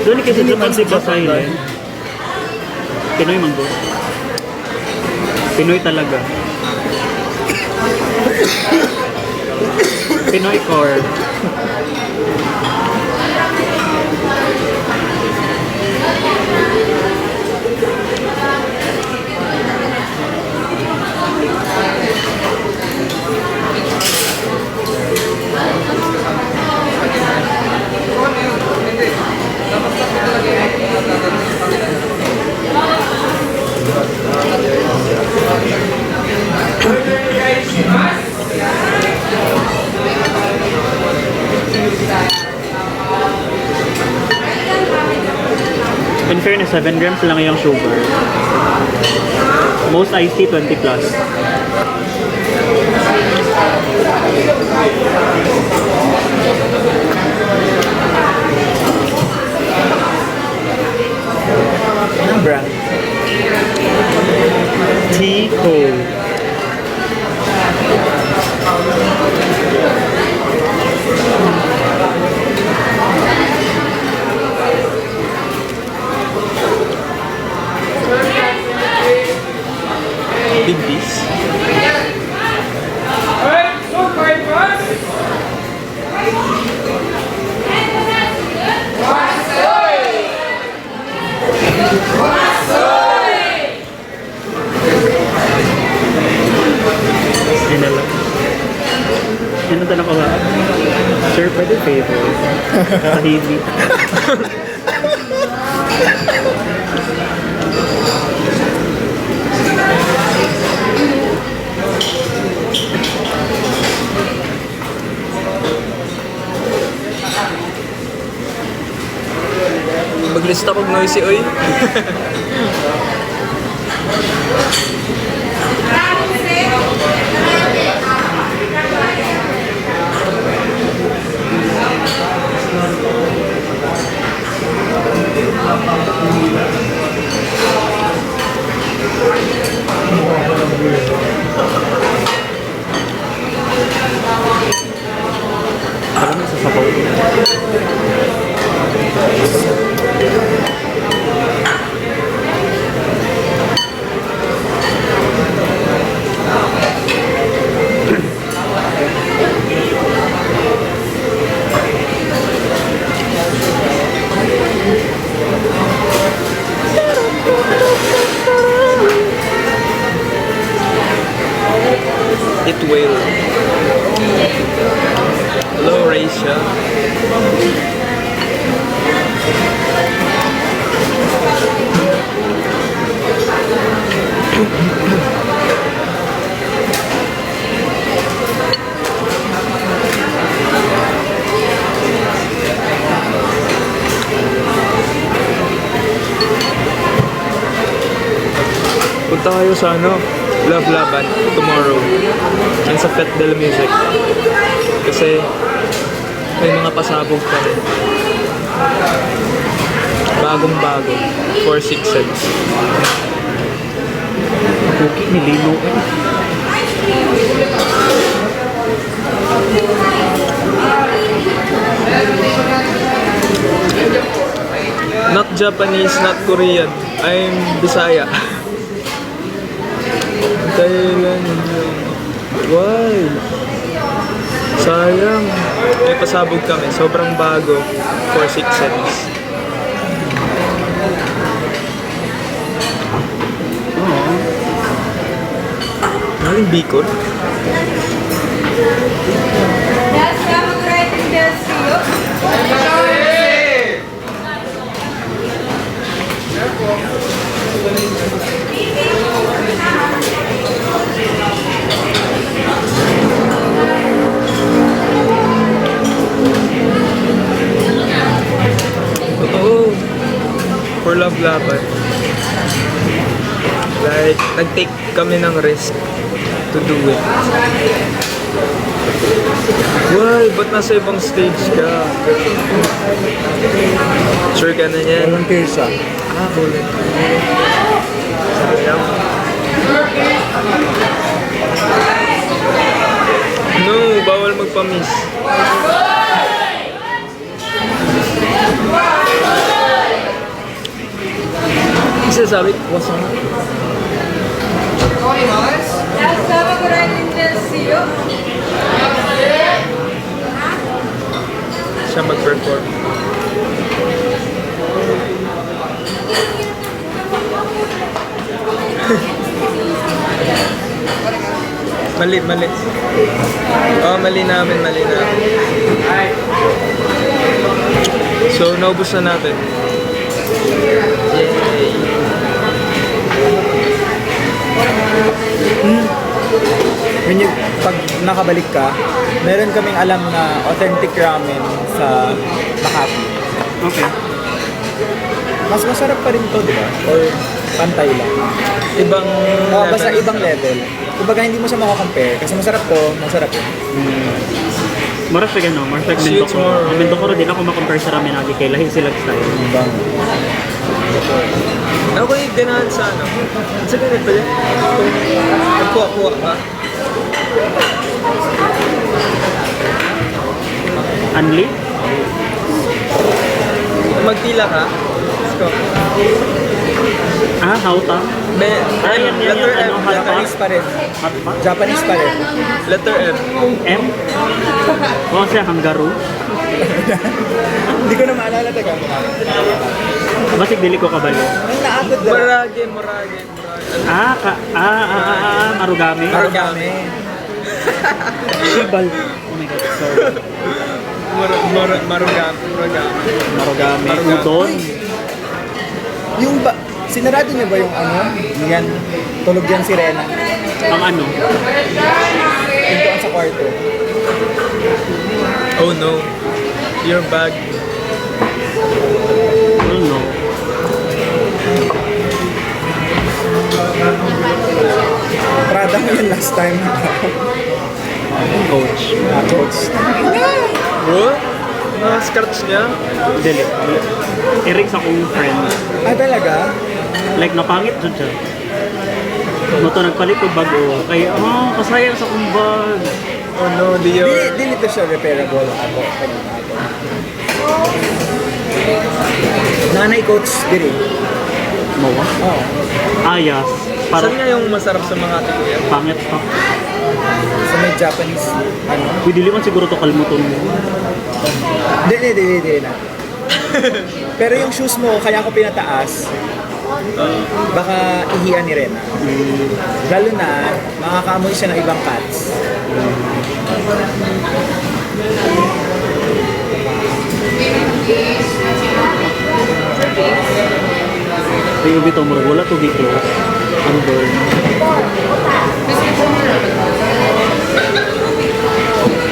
Doon kasi naman si Silent. Pinoy Mango. Pinoy talaga. Pinoy core. In fairness, 7 grams lang yung sugar. Most iced tea, 20 plus. Anong brand? Tico. Big piece. Yan na lang. Yan na tanong ko ba? Sir, pwede favor? Tahimik. Maglista kong noisy, oy. Alam mo, sasabaw. It will. Hello, Raisha. Punta kayo sa Love Laban tomorrow. Yan sa Fête de la Music. Kasi may mga pasabog pa rin. Bagong-bago. 4-6 cents. Cookie ni Lilo. Not Japanese, not Korean. I'm Bisaya. Thailand. Why? Sayang. May pasabog kami. Sobrang bago. 4-6 cents. Maling Bicol. Yes, I'm writing this to you. Totoo. For love laban. Like, nag-take kami ng risk to do it. Why? Ba't nasa ibang stage ka? Sure ka na yan? Volunteer siya. Ah, volunteer. Sayang. No, bawal magpa-miss. sabi? Wasang. Last time writing this CEO. Siya mag-perform. Mali. Oh, mali namin. So, naubos na natin. Yay! Pag nakabalik ka, meron kaming alam na authentic ramen sa Makati. Okay. Mas masarap pa rin to, di ba? Or pantay lang. Ibang Basta level. ibang level. Kumbaga hindi mo siya makakompare kasi masarap to, masarap yun. Mara sa gano'n, mara sa Sweet Mindoko. more. Ang Mindoko rin, di na ako makompare sa ramen lagi kay lahi silang style. Ibang. Ako yung ganahan sa ano. Sa ganito yun. Nagkuha-kuha ka. Anli? Magtila ka. Let's go. Ah, hauta? Yan, yan, letter M. ano, hot Japanese pa rin. Hot pot? Japanese pa rin. Letter M. M? O siya, hanggaru? Hindi ko na maalala taga. Basig dili ko kabalo. Ang naabot na. Morage. Marugame? Marugame. Sibal. Oh my God, sorry. Marugame. Marugame. Marugame. Udon. Yung ba, sinarado niyo ba yung ano? Yan, tulog yan si Rena. Ang ano? Pintuan sa kwarto. Oh no. Your bag. Well, no. Prada mo yun last time. Coach. Coach. Bro? Na-scratch niya? Dili. Eric sa akong friend. Ah, talaga? Like, napangit dyan siya. Mato nagpalit ko bago. Kaya, kasayang sa akong bag. Oh no, Dior. Dili to siya repairable. Ako. Nanay coach, diri. Mawa? Oo. Ayas. Saan Parang nga yung masarap sa mga ate kuya? pangit pa. Sa may Japanese, ano? Uy, dili man siguro to kalmuton mo. Dili na. Pero yung shoes mo, kaya ko pinataas, baka ihian ni Rena. Lalo na, makakaamoy siya ng ibang cats. Ay, ubi to, murag wala to dito. Ano burn?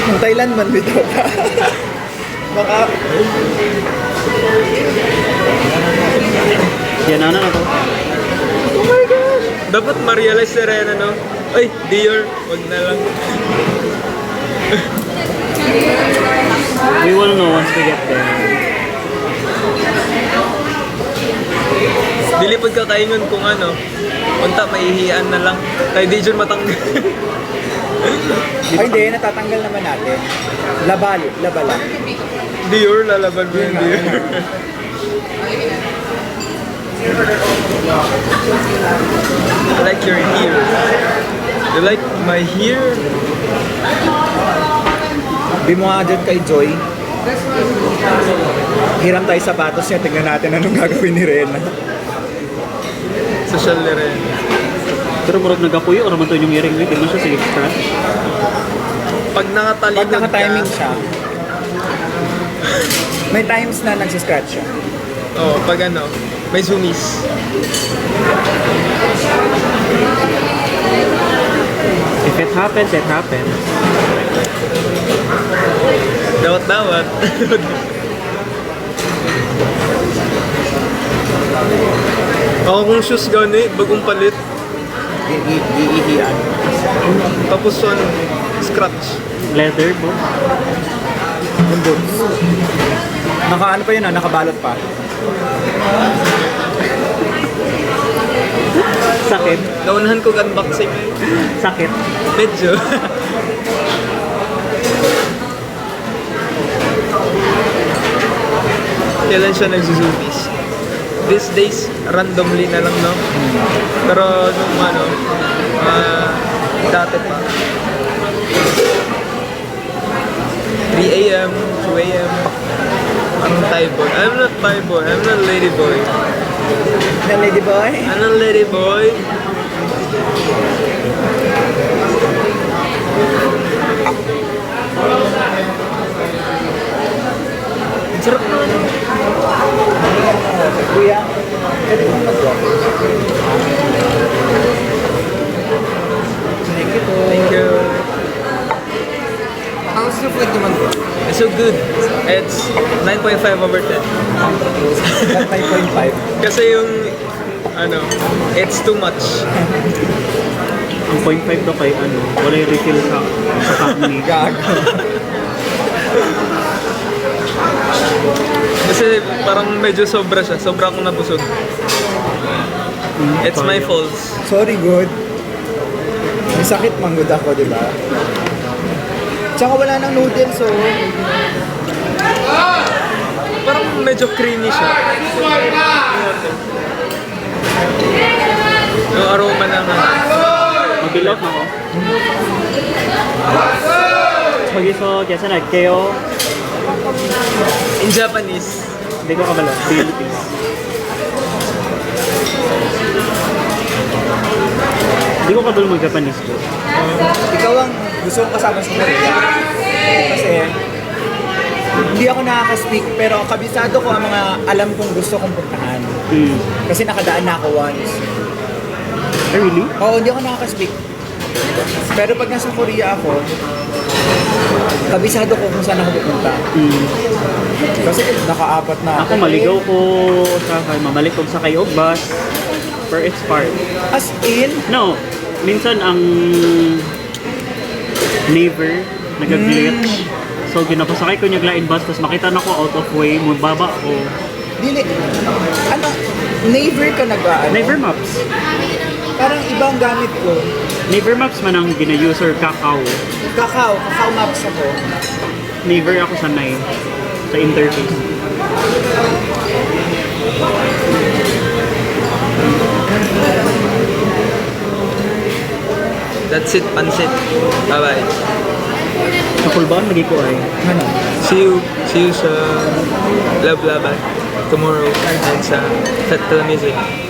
Yung Thailand man dito. Baka, Yan na to. Dapat ma-realize si Rena, no? Ay, Dior. Wag na lang. We will know once we get there. Dilipod ka kaingon kung ano. Unta, maihian na lang. Kay Dijon matanggal. ay hindi, natatanggal naman natin. Laba lang. Dior, lalaban mo yung Dior. I like your hair. You like my hair? Di mo nga dyan kay Joy. Hiram tayo sapatos niya, tingnan natin anong gagawin ni Rena. Social ni Ren. Pero murag nagapuyo, or naman to yung hearing with. Di man siya sige scratch. Pag Pag nakatalikod naka-timing ka, siya, may times na nagsiscratch siya. pag ano, may zoomies. If it happens, it happens. Dawat-dawat. Ako kung shoes gani, bagong palit. Iihian. Tapos ano, scratch. Leather po. Yung boots. Naka ano pa yun nakabalot pa. Sakit. Naunahan ko unboxing. Sakit. Medyo. Kailan siya nagsusumis? these days, randomly na lang, no? Pero nung dati pa. 3 a.m., 2 a.m. I'm Thai boy. I'm not Thai boy. I'm not lady boy. Na lady boy? I'm not lady boy. Ang sarap na ano. Kuya, pwede kong mag-walk. Thank you po. Thank you. How's the food naman po? It's so good. It's 9.5/10. 5.5. Kasi yung, it's too much. Ang 0.5 to kay wala yung refill sa company. Gago. Kasi parang medyo sobra siya. Sobra akong nabusog. It's my fault. Sorry, good. May sakit manggod ako, di ba? Tsaka wala nang noodles, oh. Parang medyo creamy siya. Yung aroma ng Mag-lock na ako. 거기서 계산할게요. in Japanese. Hindi ko kabalo. Philippines. Hindi ko kabalo mag-Japanese ko. Ikaw ang gusto kong kasama sa Korea. Kasi, hindi ako nakaka-speak, pero kabisado ko ang mga alam kong gusto kong puntahan. Kasi nakadaan na ako once. Really? Oo, hindi ako nakaka-speak. Pero pag nasa Korea ako, kabisado ko kung saan ako pupunta. Kasi naka-apat na Ako maligaw ko sa mamalik ko sa kayo bus per its part. As in, No, minsan ang neighbor nag-glitch. So ginapasakay ko niya lain bus tapos makita na ko out of way mo baba ko. dili, neighbor ka nag-aan. Neighbor maps. Parang ibang gamit ko. Neighbor maps man ang gina-user Kakao. Kakao maps ako. Neighbor ako sanay sa interface. That's it, pansit. Bye-bye. Sa Kulbaan lagi ko ay. Ano? See you sa Love Laban tomorrow and sa Fête de la Musique.